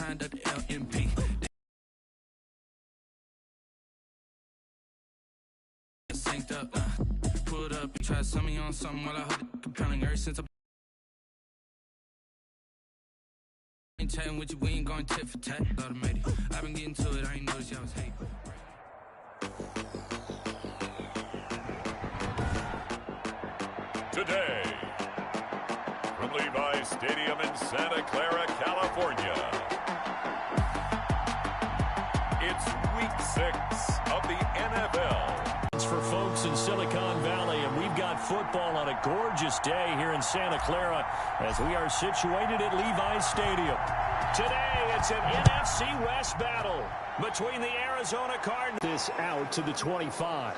trying to duck the LMP. Synced up, pulled up, try to sum me on something while I heard it compelling ever since I ain't chatting with you, we ain't going tit for tat. Automated. I've been getting to it, I ain't noticed y'all was hate. Today, from Levi's Stadium in Santa Clara, California, it's Week 6 of the NFL. It's for folks in Silicon Valley, and we've got football on a gorgeous day here in Santa Clara as we are situated at Levi's Stadium. Today, it's an NFC West battle between the Arizona Cardinals. This out to the 25.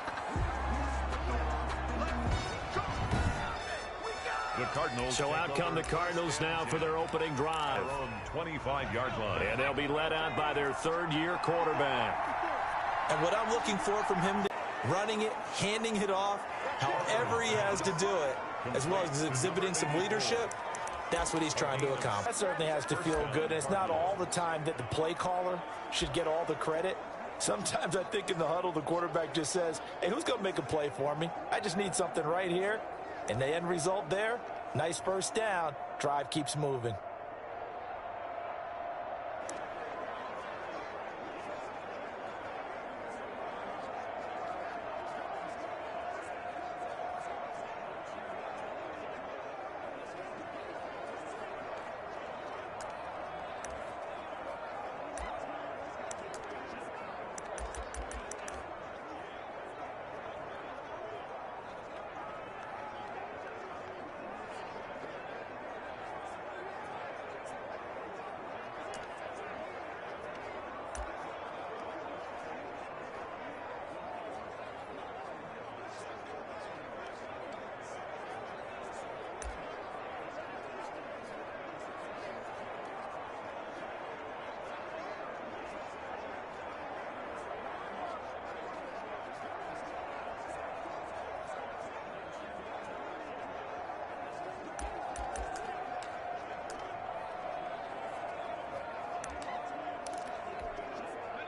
The Cardinals. So out come the Cardinals now for their opening drive. 25-yard line. And they'll be led out by their third-year quarterback. And what I'm looking for from him, running it, handing it off, however he has to do it, as well as exhibiting some leadership, that's what he's trying to accomplish. That certainly has to feel good. And it's not all the time that the play caller should get all the credit. Sometimes I think in the huddle, the quarterback just says, hey, who's going to make a play for me? I just need something right here. And the end result there, nice first down. Drive keeps moving.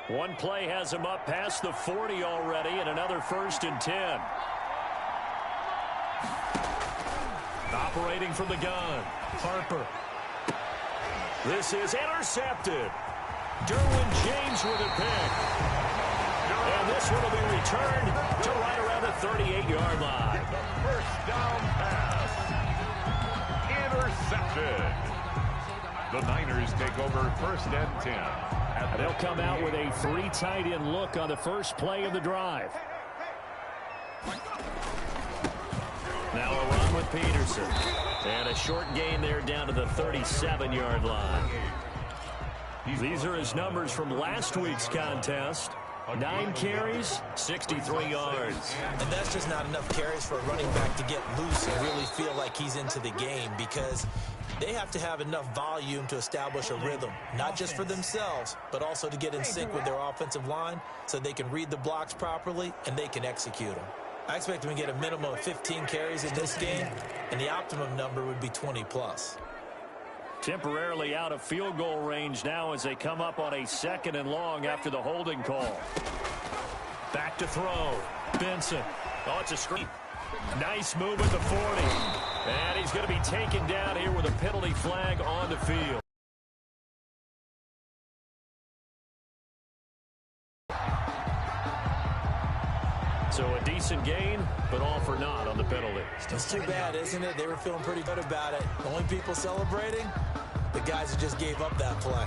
One play has him up past the 40 already, and another 1st and 10. Operating from the gun, Harper. This is intercepted. Derwin James with a pick. And this one will be returned to right around the 38-yard line. First down pass. Intercepted. The Niners take over 1st and 10. They'll come out with a 3 tight end look on the first play of the drive. Now a run with Peterson. And a short gain there down to the 37-yard line. These are his numbers from last week's contest. 9 carries, 63 yards. And that's just not enough carries for a running back to get loose and really feel like he's into the game, because they have to have enough volume to establish a rhythm, not just for themselves, but also to get in sync with their offensive line so they can read the blocks properly and they can execute them. I expect them to get a minimum of 15 carries in this game, and the optimum number would be 20+. Temporarily out of field goal range now as they come up on a 2nd and long after the holding call. Back to throw. Benson. Oh, it's a screen. Nice move at the 40. And he's going to be taken down here with a penalty flag on the field. So a decent gain, but all for naught on the penalty. It's too bad, isn't it? They were feeling pretty good about it. The only people celebrating, the guys who just gave up that play.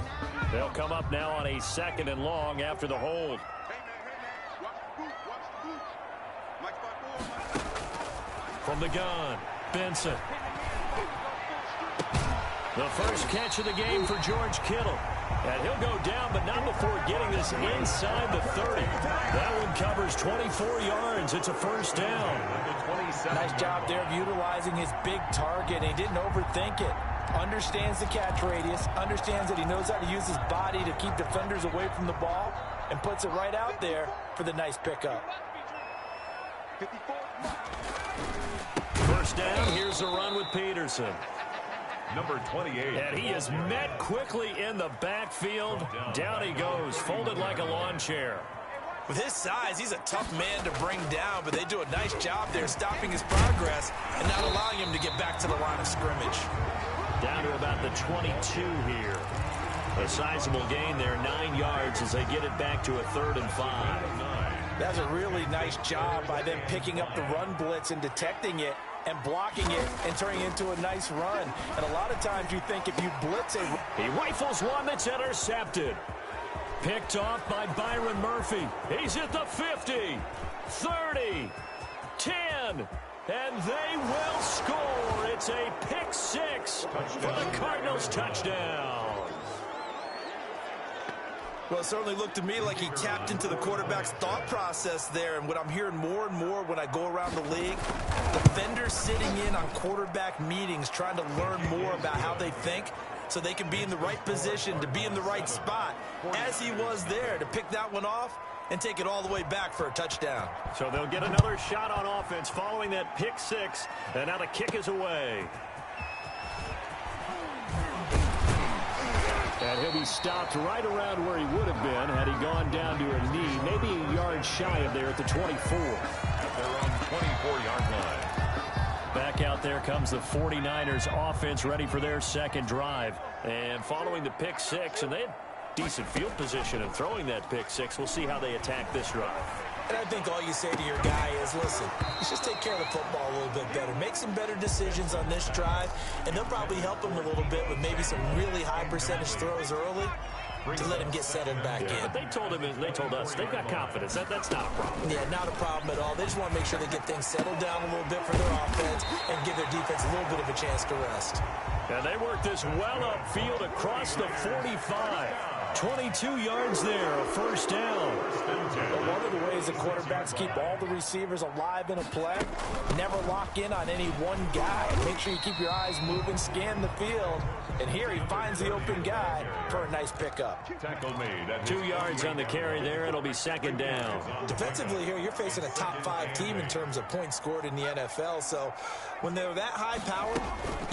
They'll come up now on a 2nd and long after the hold. From the gun, Benson. The first catch of the game for George Kittle. And he'll go down, but not before getting this inside the 30. That one covers 24 yards. It's a 1st down. Nice job there of utilizing his big target. He didn't overthink it. Understands the catch radius. Understands that he knows how to use his body to keep defenders away from the ball. And puts it right out there for the nice pickup. 1st down. Here's a run with Peterson. number 28. And he is met quickly in the backfield. Down he goes, folded like a lawn chair. With his size, he's a tough man to bring down, but they do a nice job there stopping his progress and not allowing him to get back to the line of scrimmage. Down to about the 22 here. A sizable gain there, 9 yards as they get it back to a 3rd and 5. That's a really nice job by them picking up the run blitz and detecting it and blocking it and turning it into a nice run. And a lot of times you think if you blitz it... He rifles one that's intercepted. Picked off by Byron Murphy. He's at the 50, 30, 10, and they will score. It's a pick 6 for the Cardinals touchdown. Well, it certainly looked to me like he tapped into the quarterback's thought process there. And what I'm hearing more and more when I go around the league, defenders sitting in on quarterback meetings trying to learn more about how they think so they can be in the right position, to be in the right spot, as he was there to pick that one off and take it all the way back for a touchdown. So they'll get another shot on offense following that pick 6, and now the kick is away. And he'll be stopped right around where he would have been had he gone down to a knee, maybe a yard shy of there at the 24. They're on 24-yard line. Back out there comes the 49ers offense ready for their second drive. And following the pick 6, and they had decent field position and throwing that pick 6. We'll see how they attack this drive. And I think all you say to your guy is, listen, let's just take care of the football a little bit better. Make some better decisions on this drive, and they'll probably help him a little bit with maybe some really high percentage throws early to let him get settled back in. But they told us they've got confidence. That's not a problem. Yeah, not a problem at all. They just want to make sure they get things settled down a little bit for their offense and give their defense a little bit of a chance to rest. And they work this well upfield across the 45. 22 yards there, a first down. But one of the ways the quarterbacks keep all the receivers alive in a play, never lock in on any one guy. Make sure you keep your eyes moving, scan the field. And here he finds the open guy for a nice pickup. Tackle made. 2 yards on the carry there. It'll be second down. Defensively here, you're facing a top-5 team in terms of points scored in the NFL. So when they're that high-powered,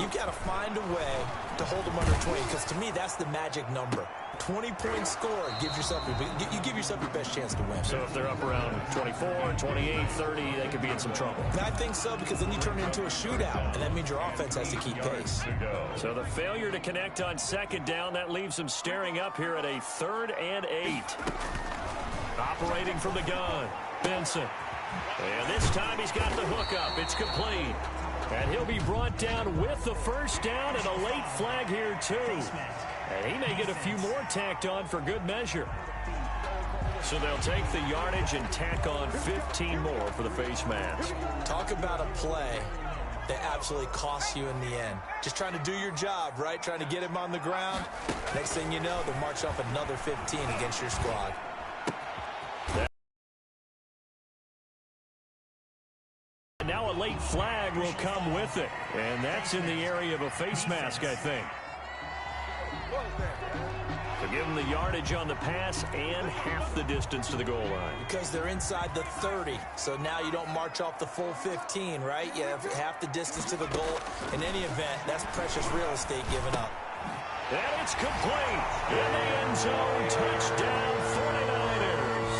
you've got to find a way to hold them under 20. Because to me, that's the magic number. 20-point score gives yourself you give yourself your best chance to win. So if they're up around 24, 28, 30, they could be in some trouble. I think so, because then you turn it into a shootout, and that means your offense has to keep pace. So the failure to connect on second down, that leaves them staring up here at a 3rd and 8. Operating from the gun, Benson. And this time he's got the hook up. It's complete. And he'll be brought down with the first down and a late flag here, too. And he may get a few more tacked on for good measure. So they'll take the yardage and tack on 15 more for the face mask. Talk about a play that absolutely costs you in the end. Just trying to do your job, right? Trying to get him on the ground. Next thing you know, they'll march up another 15 against your squad. And now a late flag will come with it. And that's in the area of a face mask, I think. To give them the yardage on the pass and half the distance to the goal line. Because they're inside the 30, so now you don't march off the full 15, right? You have half the distance to the goal. In any event, that's precious real estate given up. And it's complete. In the end zone, touchdown 49ers.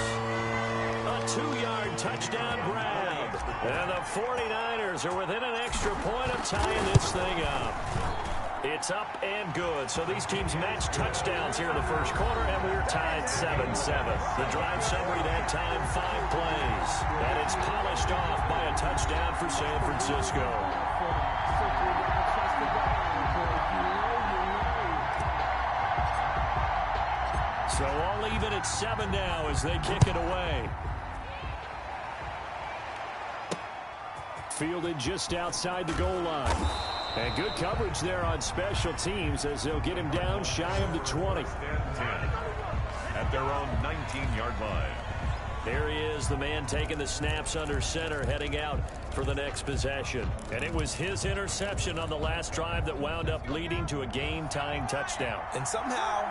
A 2-yard touchdown grab. And the 49ers are within an extra point of tying this thing up. It's up and good. So these teams match touchdowns here in the first quarter, and we're tied 7-7. The drive summary that time, 5 plays. And it's polished off by a touchdown for San Francisco. So all even at 7 now as they kick it away. Fielded just outside the goal line. And good coverage there on special teams as they'll get him down shy of the 20. At their own 19-yard line. There he is, the man taking the snaps under center, heading out for the next possession. And it was his interception on the last drive that wound up leading to a game-tying touchdown. And somehow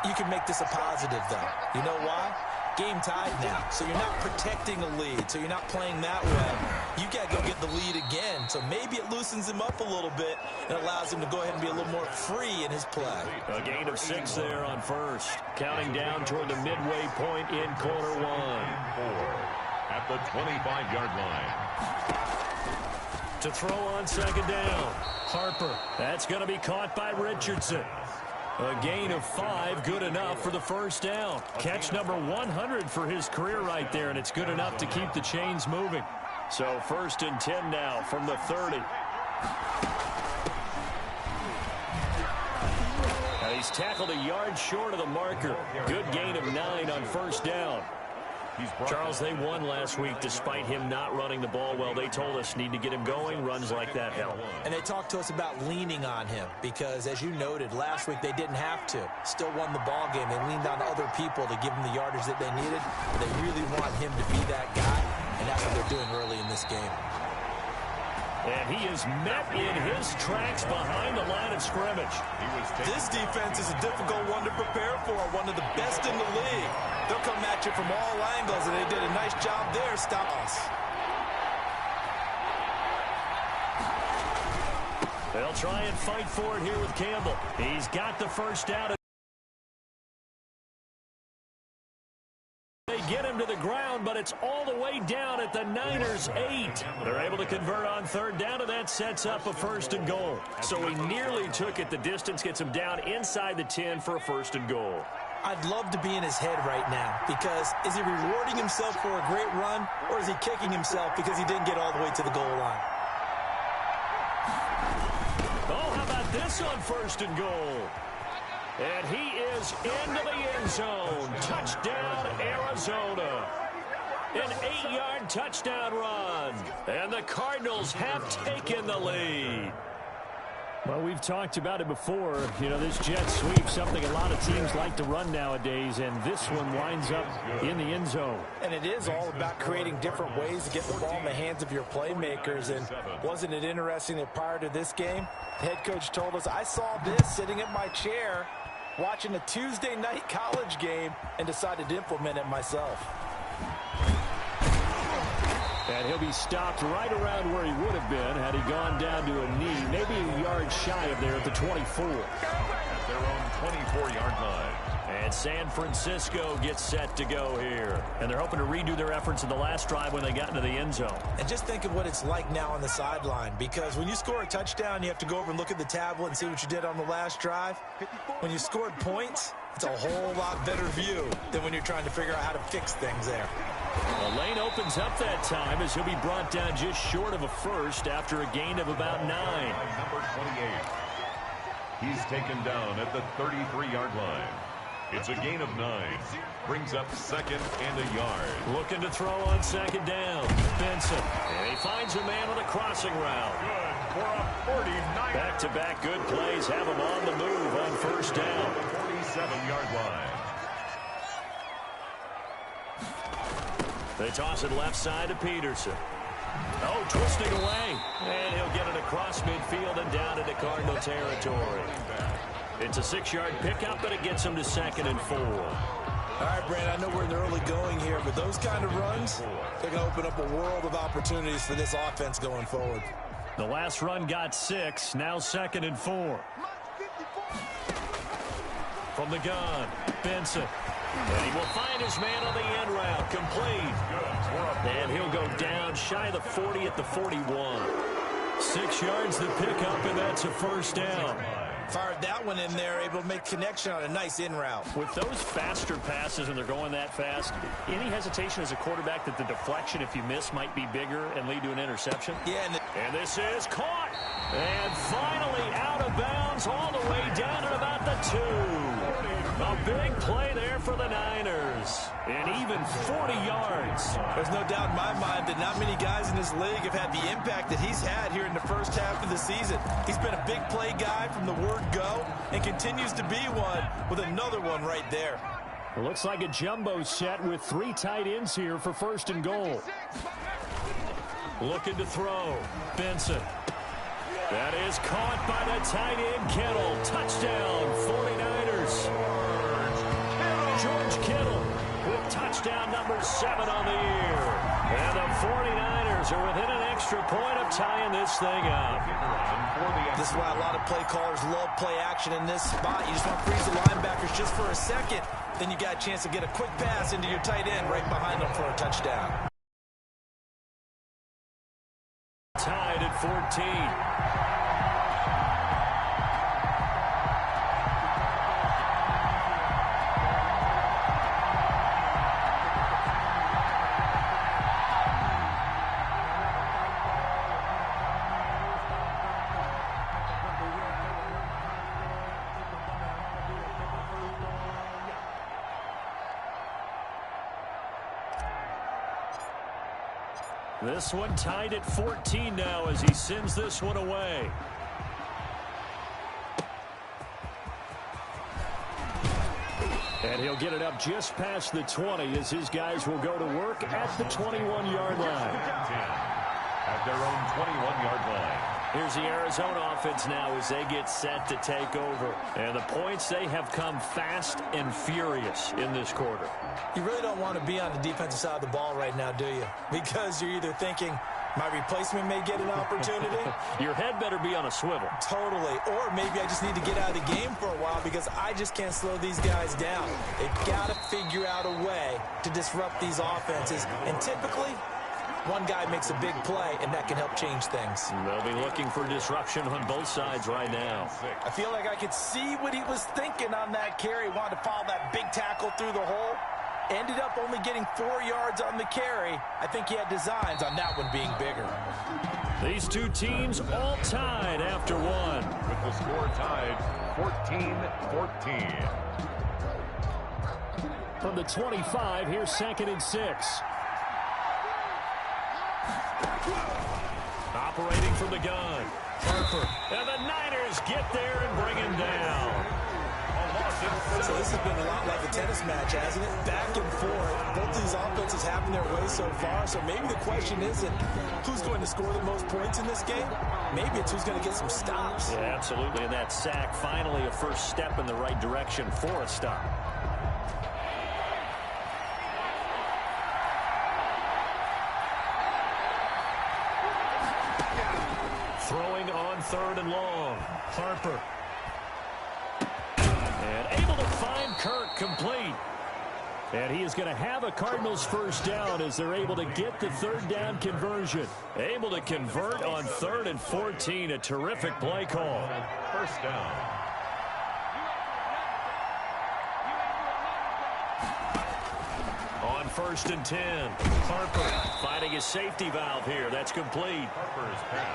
you can make this a positive, though. You know why? game tied now, so you're not protecting a lead, so you're not playing that way. You got to go get the lead again, so maybe it loosens him up a little bit and allows him to go ahead and be a little more free in his play. A gain of 6 there on first. Counting down toward the midway point in quarter one. 4 at the 25-yard line. To throw on second down. Harper. That's going to be caught by Richardson. A gain of 5, good enough for the first down. Catch number 100 for his career right there, and it's good enough to keep the chains moving. So 1st and 10 now from the 30. Now he's tackled a yard short of the marker. Good gain of 9 on first down. Charles, they won last week despite him not running the ball well. They told us need to get him going. Runs like that help. And they talked to us about leaning on him because, as you noted, last week they didn't have to. Still won the ball game. They leaned on other people to give them the yardage that they needed. But they really want him to be that guy, and that's what they're doing early in this game. And he is met in his tracks behind the line of scrimmage. This defense is a difficult one to prepare for, one of the best in the league. They'll come at you from all angles, and they did a nice job there, stop us. They'll try and fight for it here with Campbell. He's got the first down. They get him to the ground, but it's all the way down at the Niners' 8. They're able to convert on third down, and that sets up a 1st and goal. So he nearly took it. The distance gets him down inside the 10 for a 1st and goal. I'd love to be in his head right now because is he rewarding himself for a great run, or is he kicking himself because he didn't get all the way to the goal line? Oh, how about this on 1st and goal? And he is into the end zone. Touchdown, Arizona. An 8-yard touchdown run. And the Cardinals have taken the lead. Well, we've talked about it before. You know, this jet sweep, something a lot of teams like to run nowadays, and this one winds up in the end zone. And it is all about creating different ways to get the ball in the hands of your playmakers. And wasn't it interesting that prior to this game, the head coach told us, I saw this sitting in my chair watching a Tuesday night college game and decided to implement it myself. And he'll be stopped right around where he would have been had he gone down to a knee, maybe a yard shy of there at the 24. At their own 24-yard line. And San Francisco gets set to go here. And they're hoping to redo their efforts in the last drive when they got into the end zone. And just think of what it's like now on the sideline, because when you score a touchdown, you have to go over and look at the tablet and see what you did on the last drive. When you scored points, it's a whole lot better view than when you're trying to figure out how to fix things there. The lane opens up that time as he'll be brought down just short of a 1st after a gain of about 9. Number 28. He's taken down at the 33-yard line. It's a gain of 9. Brings up 2nd and a yard. Looking to throw on second down. Benson. And he finds a man on a crossing route. Good for a 49. Back-to-back good plays have him on the move on first down. 47-yard line. They toss it left side to Peterson. Oh, twisting away. And he'll get it across midfield and down into Cardinal territory. It's a 6-yard pickup, but it gets him to 2nd and 4. All right, Brand, I know we're in the early going here, but those kind of runs, they're going to open up a world of opportunities for this offense going forward. The last run got 6, now 2nd and 4. From the gun, Benson. And he will find his man on the end route, complete. And he'll go down shy of the 40 at the 41. 6 yards the pickup, and that's a 1st down. Fired that one in there, able to make connection on a nice in route. With those faster passes and they're going that fast, any hesitation as a quarterback that the deflection, if you miss, might be bigger and lead to an interception? Yeah, and this is caught. And finally out of bounds all the way down at about the 2. A big play there for the Niners. And even 40 yards. There's no doubt in my mind that not many guys in this league have had the impact that he's had here in the first half of the season. He's been a big play guy from the word go and continues to be one with another one right there. It looks like a jumbo set with 3 tight ends here for 1st and goal. Looking to throw. Benson. That is caught by the tight end, Kittle. Touchdown, 49ers. George Kittle with Touchdown number 7 on the year. And the 49ers are within an extra point of tying this thing up. This is why a lot of play callers love play action in this spot. You just want to freeze the linebackers just for a second. Then you got a chance to get a quick pass into your tight end right behind them for a touchdown. Tied at 14. This one tied at 14 now as he sends this one away. And he'll get it up just past the 20 as his guys will go to work at the 21-yard line. At their own 21-yard line. Here's the Arizona offense now as they get set to take over. And the points, they have come fast and furious in this quarter. You really don't want to be on the defensive side of the ball right now, do you? Because you're either thinking, my replacement may get an opportunity. Your head better be on a swivel. Totally. Or maybe I just need to get out of the game for a while because I just can't slow these guys down. They've got to figure out a way to disrupt these offenses. And typically, one guy makes a big play, and that can help change things. They'll be looking for disruption on both sides right now. I feel like I could see what he was thinking on that carry. Wanted to follow that big tackle through the hole. Ended up only getting 4 yards on the carry. I think he had designs on that one being bigger. These two teams all tied after one. With the score tied 14-14. From the 25, here's 2nd and 6. Operating from the gun. Harper. And the Niners get there and bring him down. So this has been a lot like a tennis match, hasn't it? Back and forth. Both these offenses having their way so far. So maybe the question isn't who's going to score the most points in this game. Maybe it's who's going to get some stops. Yeah, absolutely. And that sack, finally a first step in the right direction for a stop. Throwing on 3rd and long. Harper. And able to find Kirk complete. And he is going to have a Cardinals first down as they're able to get the 3rd down conversion. Able to convert on 3rd and 14. A terrific play call. First down. On 1st and 10. Harper finding his safety valve here. That's complete.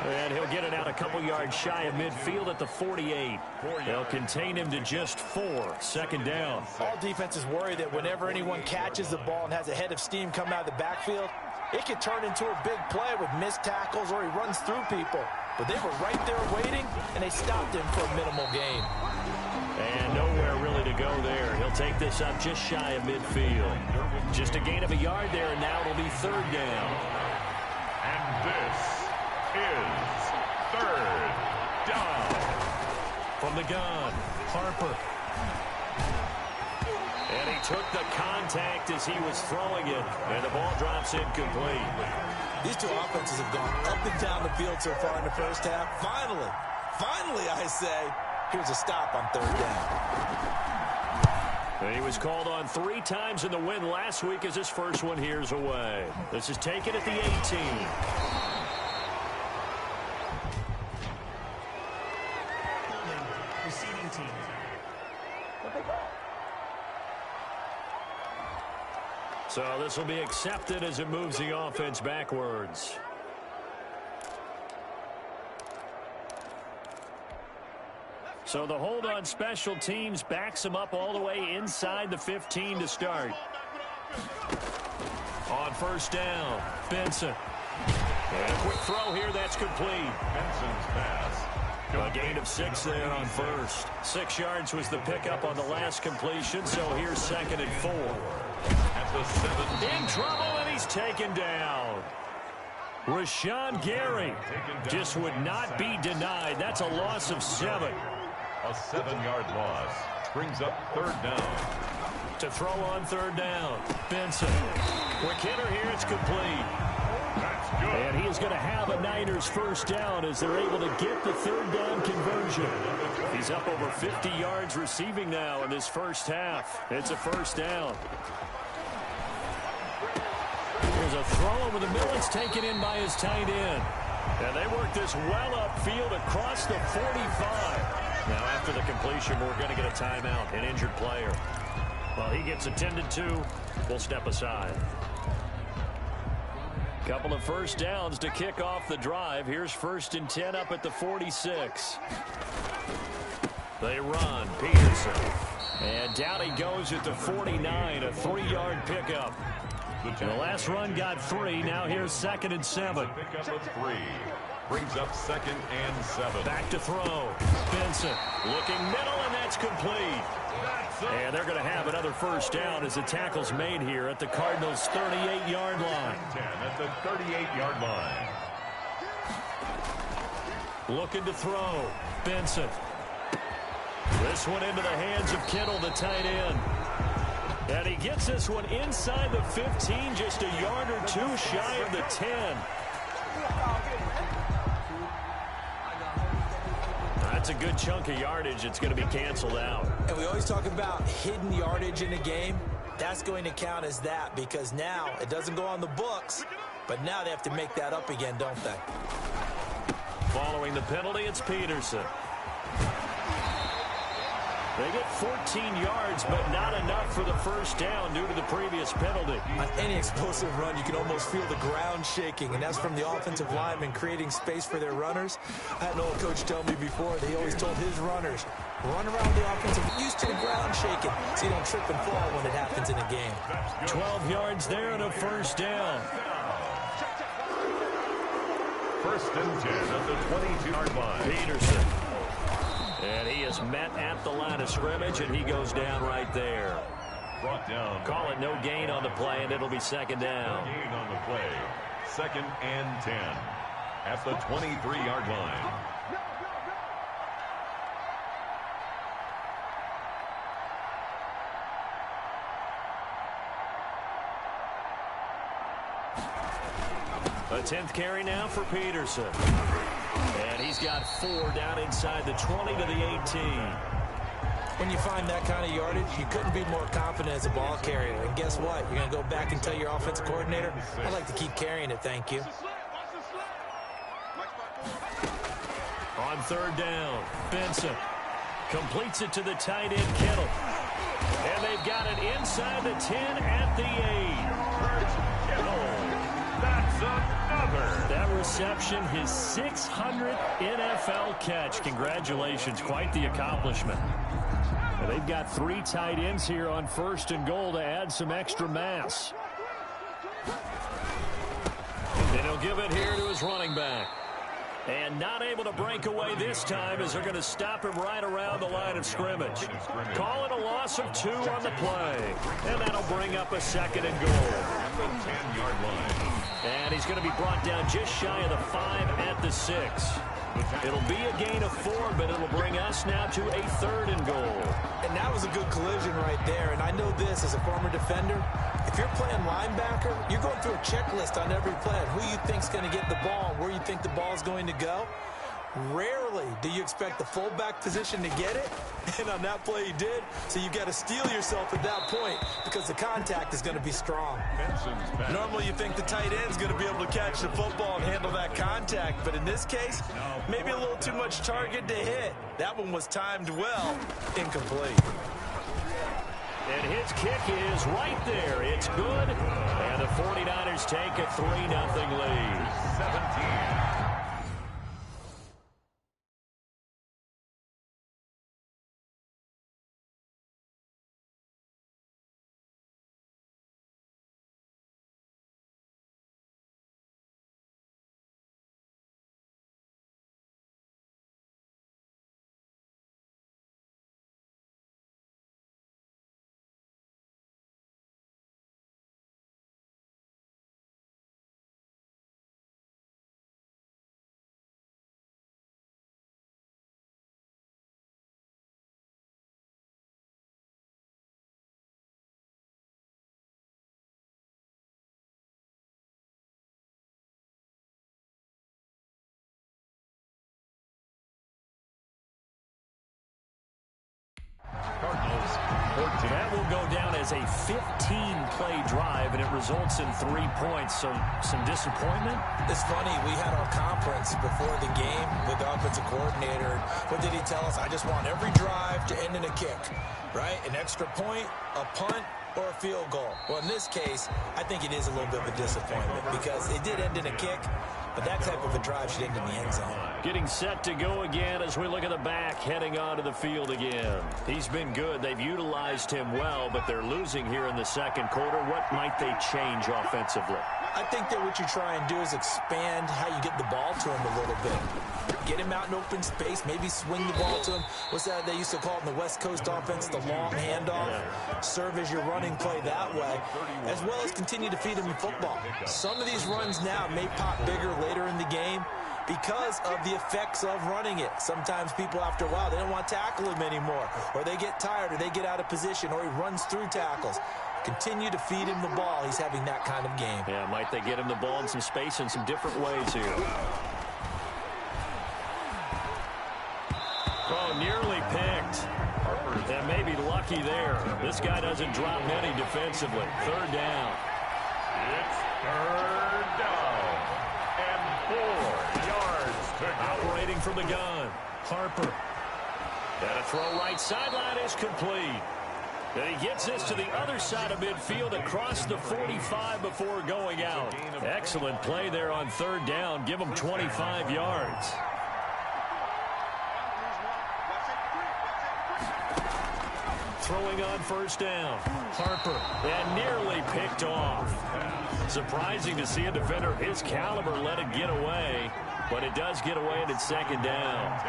And he'll get it out a couple yards shy of midfield at the 48. They'll contain him to just 4. 2nd down. All defenses worry that whenever anyone catches the ball and has a head of steam come out of the backfield, it could turn into a big play with missed tackles or he runs through people. But they were right there waiting, and they stopped him for a minimal gain. And nowhere really to go there. He'll take this up just shy of midfield. Just a gain of a yard there, and now it'll be 3rd down. And this is 3rd down. From the gun, Harper. And he took the contact as he was throwing it, and the ball drops incomplete. These two offenses have gone up and down the field so far in the first half. Finally, I say, here's a stop on 3rd down. And he was called on 3 times in the win last week as his first one here's away. This is taken at the 18. Receiving team. So this will be accepted as it moves the offense backwards. So the hold on special teams backs him up all the way inside the 15 to start. On 1st down, Benson. And a quick throw here, that's complete. Benson's pass. A gain of 6 there on 1st. 6 yards was the pickup on the last completion, so here's 2nd and 4. At the 17. In trouble, and he's taken down. Rashawn Gary just would not be denied. That's a loss of 7. A 7-yard loss brings up 3rd down. To throw on third down. Benson. Quick hitter here. It's complete. That's good. And he is going to have a Niners first down as they're able to get the third down conversion. He's up over 50 yards receiving now in this first half. It's a first down. There's a throw over the middle. It's taken in by his tight end. And they work this well upfield across the 45. Now after the completion, we're going to get a timeout, an injured player. Well, he gets attended to. We'll step aside. Couple of first downs to kick off the drive. Here's 1st and 10 up at the 46. They run. Peterson. And down he goes at the 49. A 3-yard pickup. The last run got 3. Now here's 2nd and 7. Pickup of 3. Brings up 2nd and 7. Back to throw. Benson looking middle, and that's complete. And they're going to have another first down as the tackle's made here at the Cardinals' 38-yard line. 10 at the 38-yard line. Looking to throw. Benson. This one into the hands of Kittle, the tight end. And he gets this one inside the 15, just a yard or 2 shy of the 10. That's a good chunk of yardage. It's going to be canceled out. And we always talk about hidden yardage in a game. That's going to count as that because now it doesn't go on the books, but now they have to make that up again, don't they? Following the penalty, it's Peterson. They get 14 yards, but not enough for the first down due to the previous penalty. On any explosive run, you can almost feel the ground shaking, and that's from the offensive linemen creating space for their runners. I had an old coach tell me before, he always told his runners, run around the offensive, used to the ground shaking, so you don't trip and fall when it happens in a game. 12 yards there and a first down. 1st and 10 at the 22-yard line. Peterson. And he is met at the line of scrimmage, and he goes down right there. Brought down. Call it no gain on the play, and it'll be 2nd down. Gain on the play. 2nd and 10 at the 23-yard line. A 10th carry now for Peterson. And he's got 4 down inside the 20 to the 18. When you find that kind of yardage, you couldn't be more confident as a ball carrier. And guess what? You're going to go back and tell your offensive coordinator, I'd like to keep carrying it, thank you. On 3rd down, Benson completes it to the tight end, Kittle. And they've got it inside the 10 at the 8. That's another. That reception, his 600th NFL catch. Congratulations, quite the accomplishment. And they've got 3 tight ends here on 1st and goal to add some extra mass. And he'll give it here to his running back. And not able to break away this time as they're going to stop him right around the line of scrimmage. Call it a loss of 2 on the play. And that'll bring up a 2nd and goal. 10-yard line. And he's going to be brought down just shy of the 5 at the 6. It'll be a gain of 4, but it'll bring us now to a 3rd and goal. And that was a good collision right there. And I know this as a former defender. If you're playing linebacker, you're going through a checklist on every play on who you think's going to get the ball and where you think the ball's going to go. Rarely do you expect the fullback position to get it, and on that play he did, so you've got to steel yourself at that point because the contact is going to be strong. Normally you think the tight end's going to be able to catch the football and handle that contact, but in this case, maybe a little too much target to hit. That one was timed well, incomplete. And his kick is right there. It's good, and the 49ers take a 3-0 lead. 17. will go down as a 15-play drive, and it results in 3 points. So some disappointment. It's funny. We had our conference before the game with the offensive coordinator. What did he tell us? I just want every drive to end in a kick, right? An extra point, a punt, or a field goal. Well, in this case, I think it is a little bit of a disappointment because it did end in a kick, but that type of a drive should end in the end zone. Getting set to go again as we look at the back heading onto the field again. He's been good. They've utilized him well, but they're losing here in the second quarter. What might they change offensively? I think that what you try and do is expand how you get the ball to him a little bit. Get him out in open space, maybe swing the ball to him. What's that they used to call it in the West Coast offense, the long handoff? Serve as your running play that way, as well as continue to feed him the football. Some of these runs now may pop bigger later in the game because of the effects of running it. Sometimes people, after a while, they don't want to tackle him anymore, or they get tired, or they get out of position, or he runs through tackles. Continue to feed him the ball. He's having that kind of game. Yeah, might they get him the ball in some space in some different ways here. Oh, nearly picked. And maybe lucky there. This guy doesn't drop many defensively. Third down. It's third down. And 4 yards to go. Operating from the gun. Harper. And a throw right sideline is complete. And he gets this to the other side of midfield across the 45 before going out. Excellent play there on third down. Give him 25 yards. Throwing on first down. Harper. And nearly picked off. Surprising to see a defender his caliber let it get away. But it does get away and it's second down.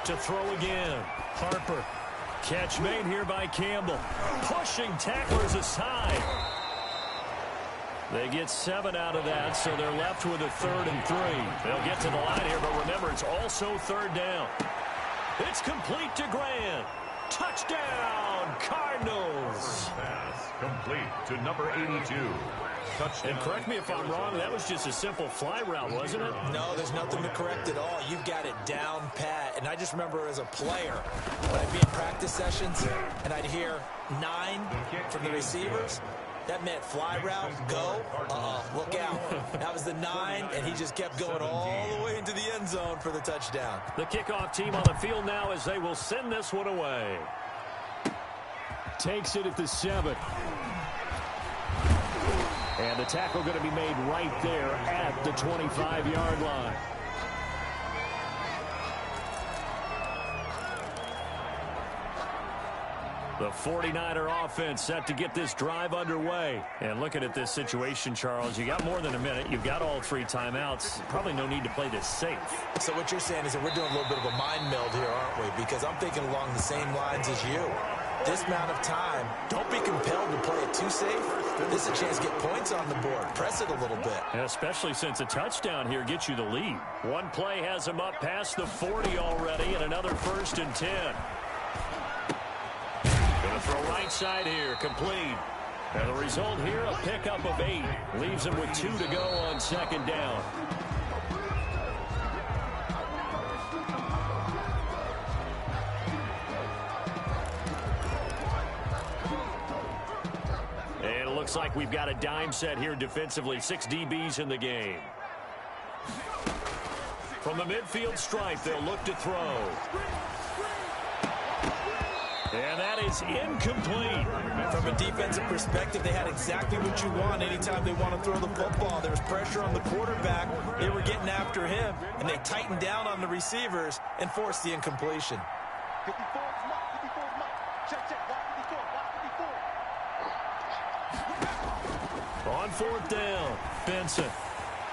To throw again. Harper. Catch made here by Campbell. Pushing tacklers aside. They get 7 out of that, so they're left with a 3rd and 3. They'll get to the line here, but remember, it's also third down. It's complete to Grant. Touchdown, Cardinals. Pass complete to number 82. Touchdown. And correct me if I'm wrong, that was just a simple fly route, wasn't it? No, there's nothing to correct at all. You've got it down pat. And I just remember as a player, when I'd be in practice sessions and I'd hear 9 from the receivers, that meant fly route, go, look out. That was the 9, and he just kept going all the way into the end zone for the touchdown. The kickoff team on the field now as they will send this one away. Takes it at the 7. And the tackle going to be made right there at the 25-yard line. The 49er offense set to get this drive underway. And looking at this situation, Charles, you got more than a minute. You've got all 3 timeouts. Probably no need to play this safe. So what you're saying is that we're doing a little bit of a mind meld here, aren't we? Because I'm thinking along the same lines as you. This amount of time, don't be compelled to play it too safe. This is a chance to get points on the board. Press it a little bit. And especially since a touchdown here gets you the lead. One play has them up past the 40 already, and another 1st and 10. Going to throw right side here, complete. And the result here, a pickup of 8. Leaves him with 2 to go on second down. And it looks like we've got a dime set here defensively. 6 DBs in the game. From the midfield stripe, they'll look to throw. And that is incomplete. From a defensive perspective, they had exactly what you want anytime they want to throw the football. There was pressure on the quarterback. They were getting after him, and they tightened down on the receivers and forced the incompletion. On 4th down, Benson.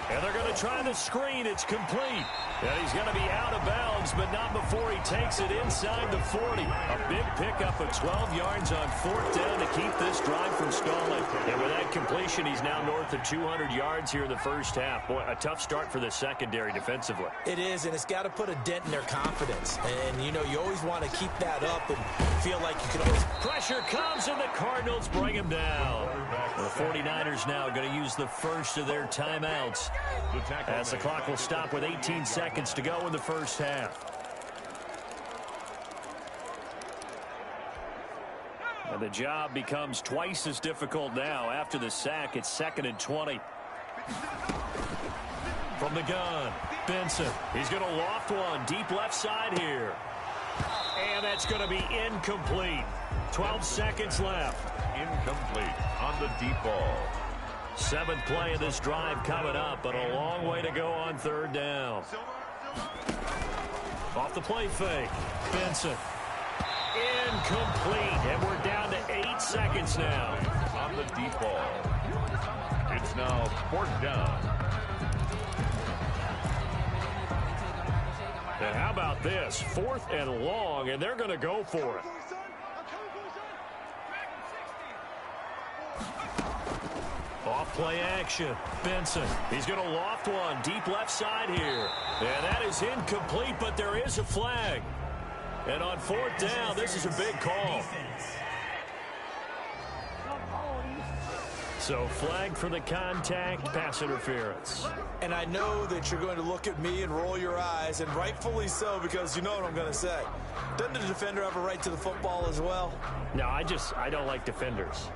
And they're going to try the screen. It's complete. And he's going to be out of bounds, but not before he takes it inside the 40. A big pickup of 12 yards on 4th down to keep this drive from stalling. And with that completion, he's now north of 200 yards here in the first half. Boy, a tough start for the secondary defensively. It is, and it's got to put a dent in their confidence. And, you know, you always want to keep that up and feel like you can always... Pressure comes, and the Cardinals bring him down. The 49ers now going to use the first of their timeouts, as the clock will stop with 18 seconds to go in the first half. And the job becomes twice as difficult now. After the sack, it's 2nd and 20. From the gun, Benson. He's going to loft one deep left side here. And that's going to be incomplete. 12 seconds left. Incomplete on the deep ball. 7th play of this drive coming up, but a long way to go on 3rd down. Off the play fake, Benson. Incomplete, and we're down to 8 seconds now. On the deep ball. It's now 4th down. And how about this? 4th and long, and they're going to go for it. Off play action. Benson. He's going to loft one deep left side here. And that is incomplete, but there is a flag. And on 4th down, this is a big call. So flag for the contact, pass interference. And I know that you're going to look at me and roll your eyes, and rightfully so, because you know what I'm going to say. Doesn't the defender have a right to the football as well? No, I don't like defenders.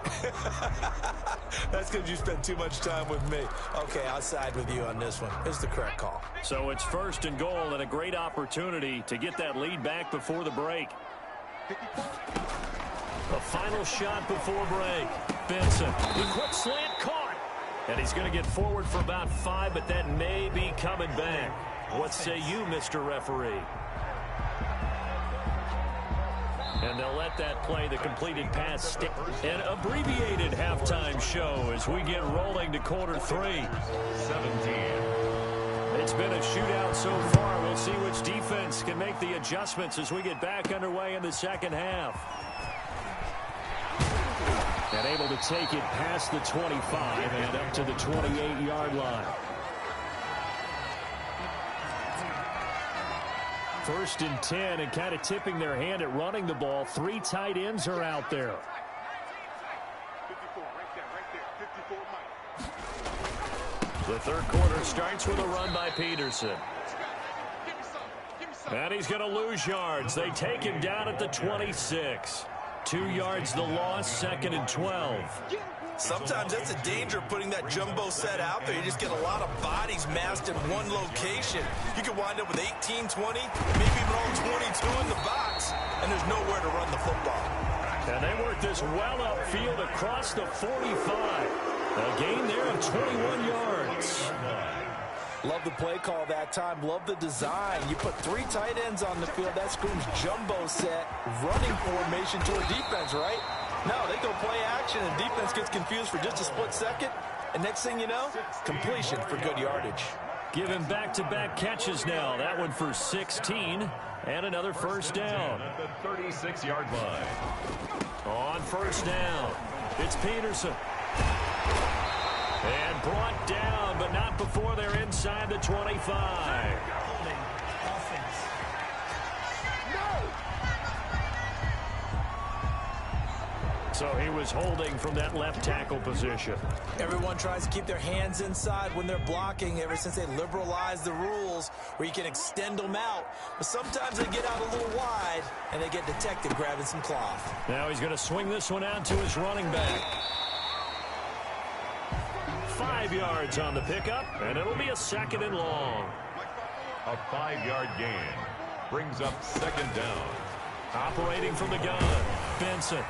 That's because you spend too much time with me. Okay, I'll side with you on this one. It's the correct call. So it's 1st and goal and a great opportunity to get that lead back before the break. A final shot before break. Benson, the quick slant caught. And he's going to get forward for about 5, but that may be coming back. What say you, Mr. Referee? And they'll let that play, the completed pass, stick. An abbreviated halftime show as we get rolling to quarter 3. 17. It's been a shootout so far. We'll see which defense can make the adjustments as we get back underway in the 2nd half. And able to take it past the 25 and up to the 28-yard line. 1st and 10, and kind of tipping their hand at running the ball. 3 tight ends are out there. The 3rd quarter starts with a run by Peterson. And he's going to lose yards. They take him down at the 26. 2 yards the loss, 2nd and 12. Sometimes that's a danger of putting that jumbo set out there. You just get a lot of bodies massed in one location. You could wind up with 18, 20, maybe even all 22 in the box, and there's nowhere to run the football. And they work this well upfield across the 45. A gain there of 21 yards. Love the play call that time. Love the design. You put 3 tight ends on the field. That screams jumbo set, running formation to a defense, right? No, they go play action, and defense gets confused for just a split second. And next thing you know, completion for good yardage. Given back-to-back catches now. That one for 16, and another 1st down. At the 36-yard line. On 1st down, it's Peterson. And brought down, but not before they're inside the 25. So he was holding from that left tackle position. Everyone tries to keep their hands inside when they're blocking ever since they liberalized the rules where you can extend them out. But sometimes they get out a little wide, and they get detected grabbing some cloth. Now he's going to swing this one out to his running back. 5 yards on the pickup, and it'll be a 2nd and long. A 5-yard gain brings up 2nd down. Operating from the gun, Benson.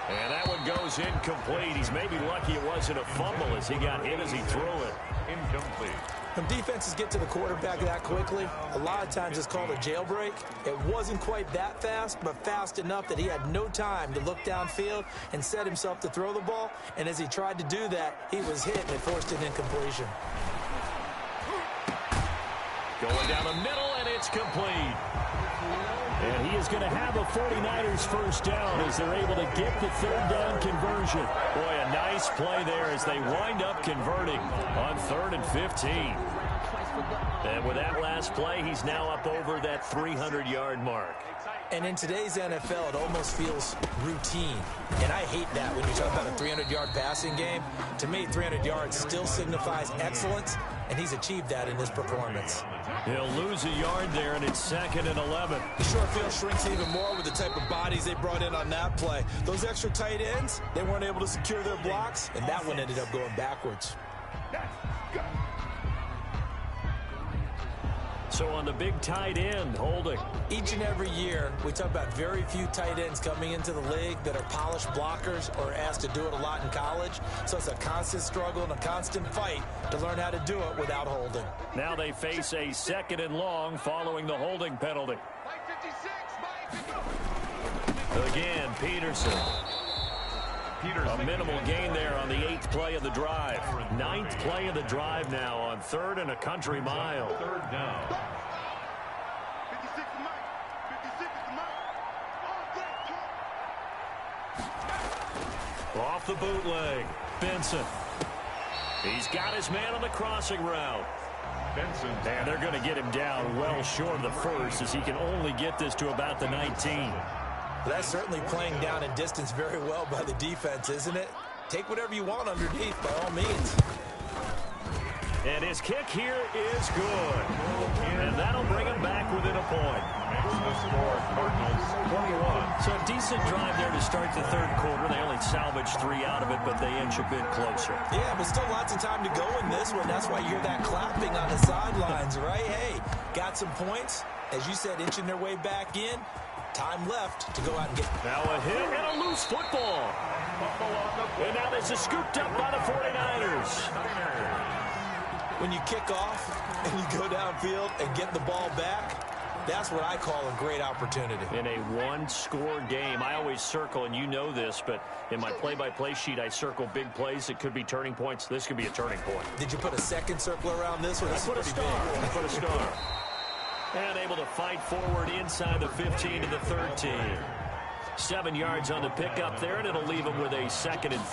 And that one goes incomplete. He's maybe lucky it wasn't a fumble as he got hit as he threw it. Incomplete. When defenses get to the quarterback that quickly, a lot of times it's called a jailbreak. It wasn't quite that fast, but fast enough that he had no time to look downfield and set himself to throw the ball. And as he tried to do that, he was hit and it forced an incompletion. Going down the middle, and it's complete. And he is going to have a 49ers 1st down as they're able to get the 3rd down conversion. Boy, a nice play there as they wind up converting on 3rd and 15. And with that last play, he's now up over that 300-yard mark. And in today's NFL, it almost feels routine. And I hate that when you talk about a 300-yard passing game. To me, 300 yards still signifies excellence, and he's achieved that in his performance. He'll lose a yard there, and it's 2nd and 11. The short field shrinks even more with the type of bodies they brought in on that play. Those extra tight ends, they weren't able to secure their blocks, and that one ended up going backwards. So on the big tight end, holding. Each and every year, we talk about very few tight ends coming into the league that are polished blockers or asked to do it a lot in college. So it's a constant struggle and a constant fight to learn how to do it without holding. Now they face a 2nd and long following the holding penalty. Again, Peterson. A minimal gain there on the 8th play of the drive. 9th play of the drive now on 3rd and a country mile. 3rd down. Off the bootleg, Benson. He's got his man on the crossing route. Benson. And they're going to get him down well short of the first, as he can only get this to about the 19. That's certainly playing down in distance very well by the defense, isn't it? Take whatever you want underneath, by all means. And his kick here is good. And that'll bring him back within a point. Makes the score Cardinals 21. So a decent drive there to start the 3rd quarter. They only salvaged 3 out of it, but they inch a bit closer. Yeah, but still lots of time to go in this one. That's why you hear that clapping on the sidelines, right? Hey, got some points. As you said, inching their way back in. Time left to go out and get. Now a hit and a loose football. And now this is scooped up by the 49ers. When you kick off and you go downfield and get the ball back, that's what I call a great opportunity. In a one-score game, I always circle, and you know this, but in my play-by-play sheet, I circle big plays that could be turning points. This could be a turning point. Did you put a second circle around this one? I put a star. I put a star. And able to fight forward inside the 15 to the 13. 7 yards on the pickup there, and it'll leave them with a 2nd and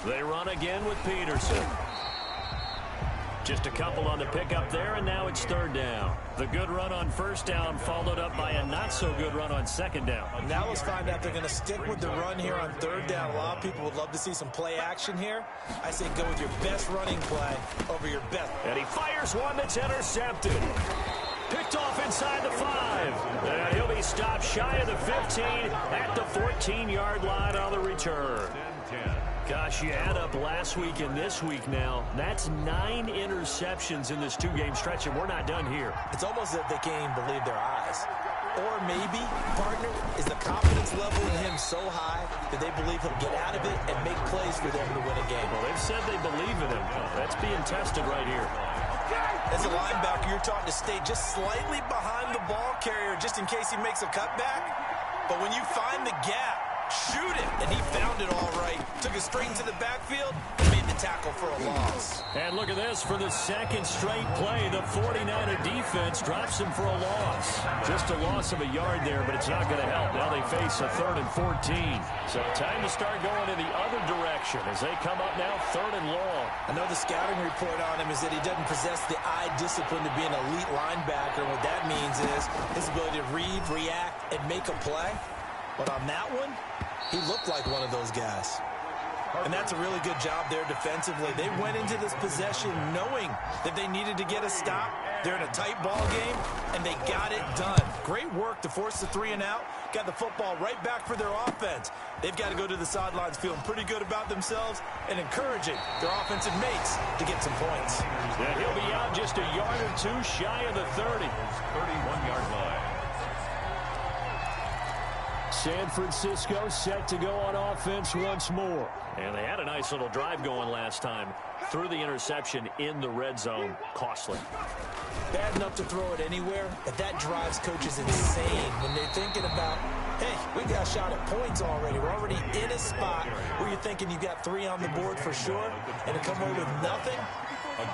3. They run again with Peterson. Just a couple on the pickup there, and now it's 3rd down. The good run on 1st down followed up by a not-so-good run on 2nd down. Now let's find out they're going to stick with the run here on 3rd down. A lot of people would love to see some play action here. I say go with your best running play over your best. And he fires one that's intercepted. Picked off inside the 5. And he'll be stopped shy of the 15 at the 14-yard line on the return. 10-10. Gosh, you add up last week and this week now. That's 9 interceptions in this 2-game stretch, and we're not done here. It's almost as if they can't even believe their eyes. Or maybe, partner, is the confidence level in him so high that they believe he'll get out of it and make plays for them to win a game. Well, they've said they believe in him. That's being tested right here. As a linebacker, you're taught to stay just slightly behind the ball carrier just in case he makes a cutback. But when you find the gap, shoot it. And he found it all right. Took a string to the backfield and made the tackle for a loss. And look at this. For the 2nd straight play, the 49er defense drops him for a loss. Just a loss of a yard there, but it's not going to help. Now they face a 3rd and 14. So time to start going in the other direction as they come up now 3rd and long. I know the scouting report on him is that he doesn't possess the eye discipline to be an elite linebacker. And what that means is his ability to read, react, and make a play. But on that one, he looked like one of those guys. And that's a really good job there defensively. They went into this possession knowing that they needed to get a stop. They're in a tight ball game, and they got it done. Great work to force the 3 and out. Got the football right back for their offense. They've got to go to the sidelines feeling pretty good about themselves and encouraging their offensive mates to get some points. And he'll be out just a yard or 2 shy of the 30. 31-yard line. San Francisco set to go on offense once more. And they had a nice little drive going last time. Threw the interception in the red zone. Costly. Bad enough to throw it anywhere, but that drives coaches insane when they're thinking about, hey, we got a shot at points already. We're already in a spot where you're thinking you got 3 on the board for sure, and to come away with nothing,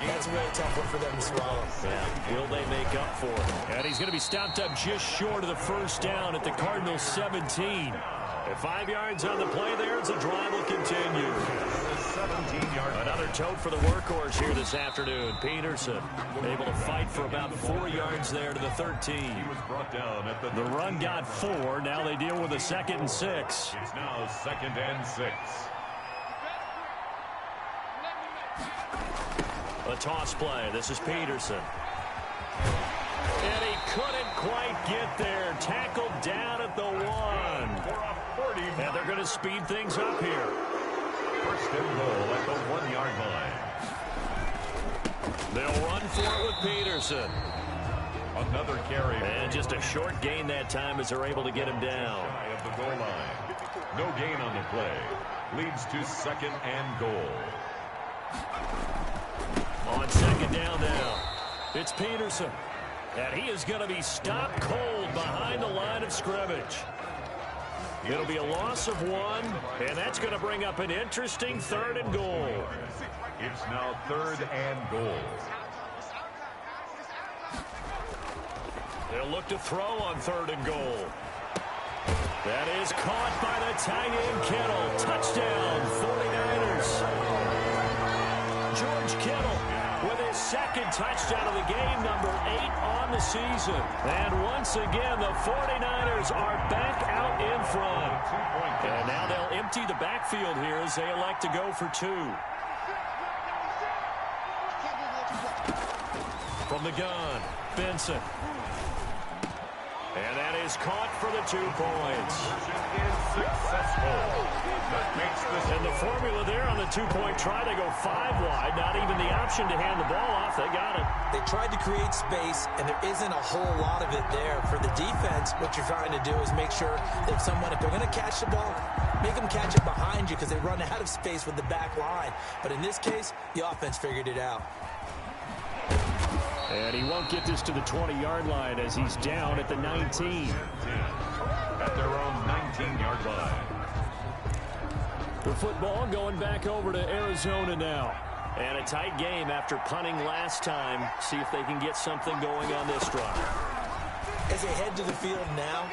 that's a really tough one for them to swallow. Yeah, will they make up for it? And he's going to be stopped up just short of the 1st down at the Cardinals 17. At 5 yards on the play there, as the drive will continue. 17-yard line. Another tote for the workhorse here this afternoon. Peterson able to fight for about 4 yards there to the 13. He was brought down at The run got 4. Now they deal with a 2nd and 6. It's now 2nd and 6. A toss play. This is Peterson. And he couldn't quite get there. Tackled down at the 1. And they're going to speed things up here. First and goal at the 1-yard line. They'll run for it with Peterson. Another carry. And just a short gain that time as they're able to get him down. Shy of the goal line. No gain on the play. Leads to 2nd and goal. On 2nd down now, it's Peterson. And he is going to be stopped cold behind the line of scrimmage. It'll be a loss of 1, and that's going to bring up an interesting 3rd and goal. It's now 3rd and goal. They'll look to throw on 3rd and goal. That is caught by the tight end Kittle. Touchdown, 49ers. George Kittle with his 2nd touchdown of the game, number 8 on the season. And once again, the 49ers are back out in front. And now they'll empty the backfield here as they elect to go for 2. From the gun, Benson. And that is caught for the 2 points. Successful. That makes this. And the formula there on the 2-point try, they go 5 wide. Not even the option to hand the ball off. They got it. They tried to create space, and there isn't a whole lot of it there. For the defense, what you're trying to do is make sure that if they're going to catch the ball, make them catch it behind you because they run out of space with the back line. But in this case, the offense figured it out. And he won't get this to the 20-yard line as he's down at the 19. At their own 19-yard line. The football going back over to Arizona now. And a tight game after punting last time. See if they can get something going on this drive. As they head to the field now,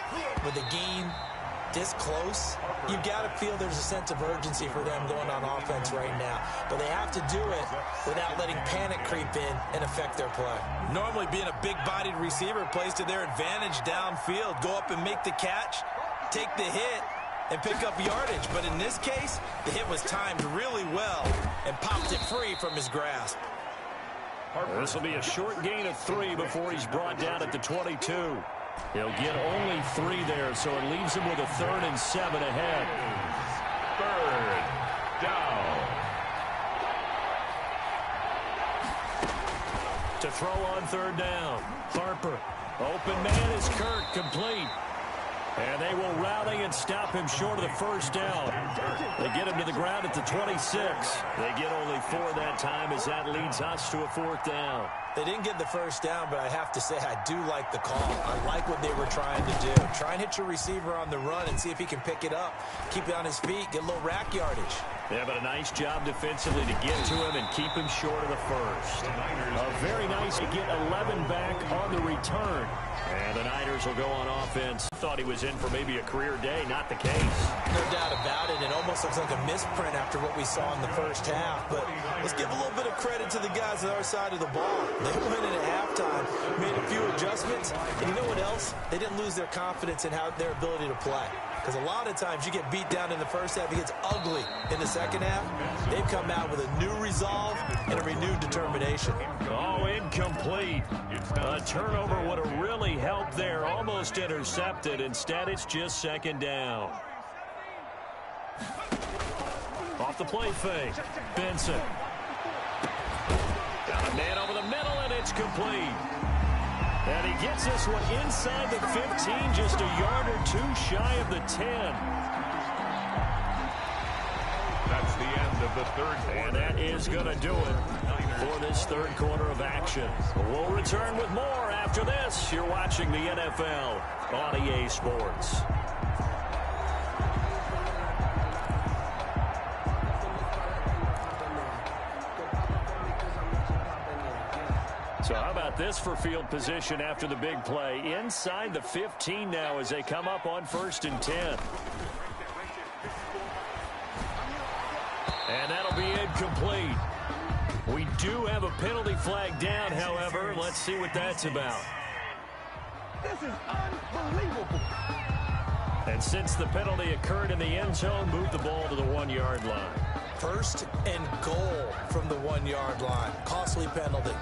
with the game this close, you've got to feel there's a sense of urgency for them going on offense right now. But they have to do it without letting panic creep in and affect their play. Normally being a big-bodied receiver plays to their advantage downfield. Go up and make the catch, take the hit, and pick up yardage. But in this case, the hit was timed really well and popped it free from his grasp. This will be a short gain of 3 before he's brought down at the 22. He'll get only 3 there, so it leaves him with a 3rd and 7 ahead. 3rd down. To throw on 3rd down, Harper. Open man is Kirk, complete. And they will rally and stop him short of the 1st down. They get him to the ground at the 26. They get only 4 that time as that leads us to a 4th down. They didn't get the 1st down, but I have to say I do like the call. I like what they were trying to do. Try and hit your receiver on the run and see if he can pick it up. Keep it on his feet, get a little rack yardage. Yeah, but a nice job defensively to get to him and keep him short of the 1st. Very nice to get 11 back on the return. And the Niners will go on offense. Thought he was in for maybe a career day. Not the case. No doubt about it. It almost looks like a misprint after what we saw in the 1st half. But let's give a little bit of credit to the guys on our side of the ball. They went in at halftime, made a few adjustments. And you know what else? They didn't lose their confidence in their ability to play. Because a lot of times you get beat down in the 1st half, it gets ugly in the 2nd half. They've come out with a new resolve and a renewed determination. Oh, incomplete. A turnover would have really helped there. Almost intercepted. Instead, it's just 2nd down. Off the play fake. Benson. Got a man over the middle, and it's complete. And he gets this one inside the 15, just a yard or 2 shy of the 10. That's the end of the 3rd quarter. And that is going to do it for this 3rd quarter of action. We'll return with more after this. You're watching the NFL on EA Sports. So how about this for field position after the big play? Inside the 15 now as they come up on 1st and 10. And that'll be incomplete. We do have a penalty flag down, however. Let's see what that's about. This is unbelievable. And since the penalty occurred in the end zone, move the ball to the 1-yard line. First and goal from the 1-yard line. Costly penalty.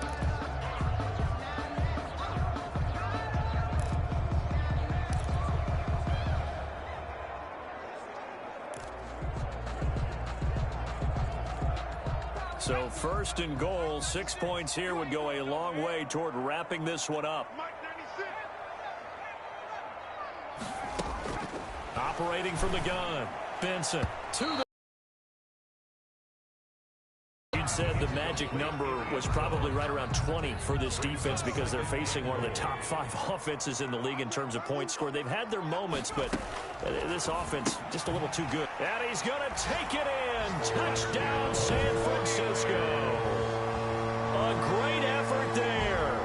So first and goal, 6 points here would go a long way toward wrapping this one up. Operating from the gun, Benson to the... You'd said the magic number was probably right around 20 for this defense because they're facing one of the top 5 offenses in the league in terms of points scored. They've had their moments, but this offense just a little too good. And he's going to take it in. Touchdown, San Francisco. A great effort there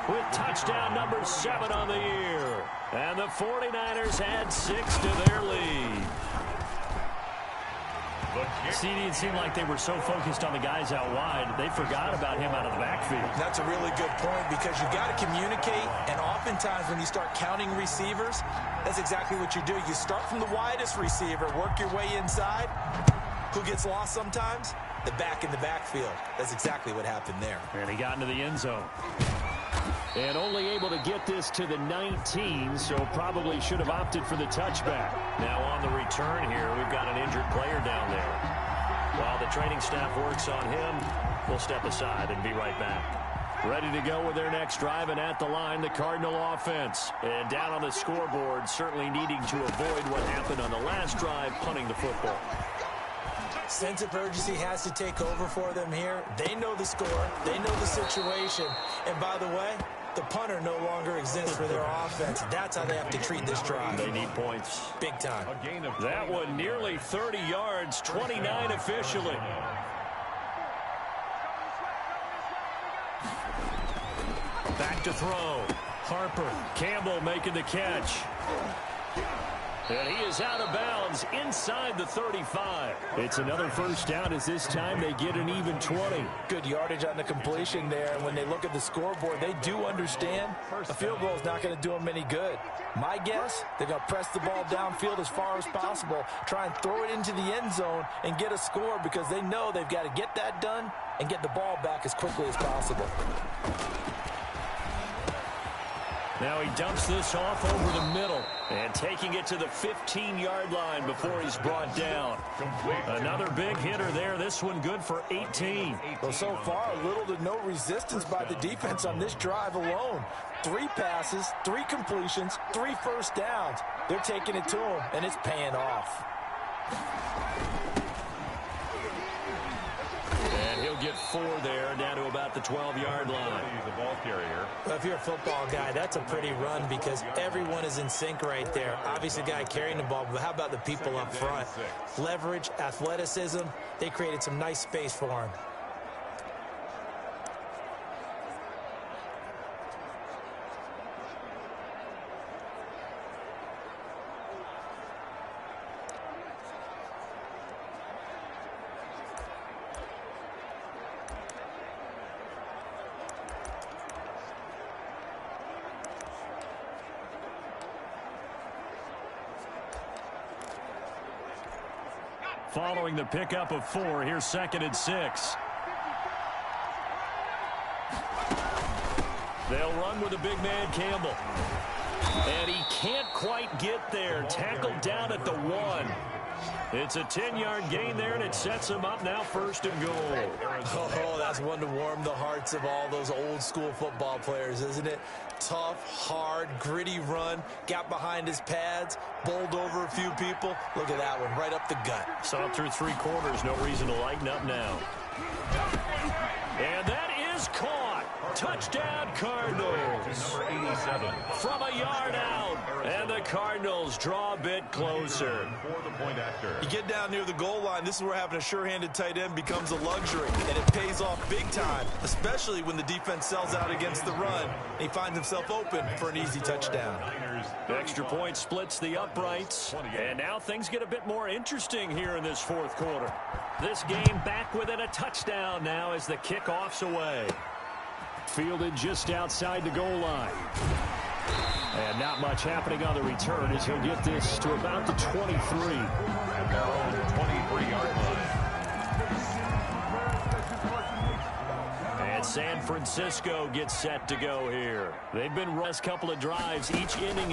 with touchdown number 7 on the year. And the 49ers add 6 to their lead. CD, it seemed like they were so focused on the guys out wide, they forgot about him out of the backfield. That's a really good point because you've got to communicate, and oftentimes when you start counting receivers, that's exactly what you do. You start from the widest receiver, work your way inside. Who gets lost sometimes? The back in the backfield. That's exactly what happened there. And he got into the end zone. And only able to get this to the 19, so probably should have opted for the touchback. Now on the return here, we've got an injured player down there. While the training staff works on him, we'll step aside and be right back. Ready to go with their next drive, and at the line, the Cardinal offense. And down on the scoreboard, certainly needing to avoid what happened on the last drive, punting the football. Sense of urgency has to take over for them here. They know the score. They know the situation. And by the way, the punter no longer exists for their offense. That's how they have to treat this drive. They need points. Big time. That one nearly 30 yards, 29 officially. Back to throw. Harper. Campbell making the catch. And he is out of bounds inside the 35. It's another first down as this time they get an even 20. Good yardage on the completion there. And when they look at the scoreboard, they do understand a field goal is not going to do them any good. My guess, they're going to press the ball downfield as far as possible, try and throw it into the end zone and get a score because they know they've got to get that done and get the ball back as quickly as possible. Now he dumps this off over the middle and taking it to the 15-yard line before he's brought down. Another big hitter there. This one good for 18. Well, so far, little to no resistance by the defense on this drive alone. 3 passes, 3 completions, 3 first downs. They're taking it to him, and it's paying off. And he'll get 4 there, down to about the 12-yard line. He's a ball carrier. Well, if you're a football guy, that's a pretty run because everyone is in sync right there. Obviously, the guy carrying the ball, but how about the people up front? Leverage, athleticism, they created some nice space for him. Following the pickup of 4, here's 2nd and 6. They'll run with the big man, Campbell. And he can't quite get there. Tackled down at the 1. It's a 10-yard gain there, and it sets him up now 1st and goal. Oh, that's one to warm the hearts of all those old-school football players, isn't it? Tough, hard, gritty run, got behind his pads, bowled over a few people. Look at that one, right up the gut. Saw it through 3 quarters, no reason to lighten up now. And that is caught. Touchdown, Cardinals. Number 87. From a yard out. And the Cardinals draw a bit closer. For the point after. You get down near the goal line, this is where having a sure-handed tight end becomes a luxury, and it pays off big time, especially when the defense sells out against the run, and he finds himself open for an easy touchdown. Extra point splits the uprights, and now things get a bit more interesting here in this fourth quarter. This game back within a touchdown now as the kickoff's away. Fielded just outside the goal line. And not much happening on the return as he'll get this to about the 23. At their own 23-yard line. And San Francisco gets set to go here. They've been last couple of drives, each inning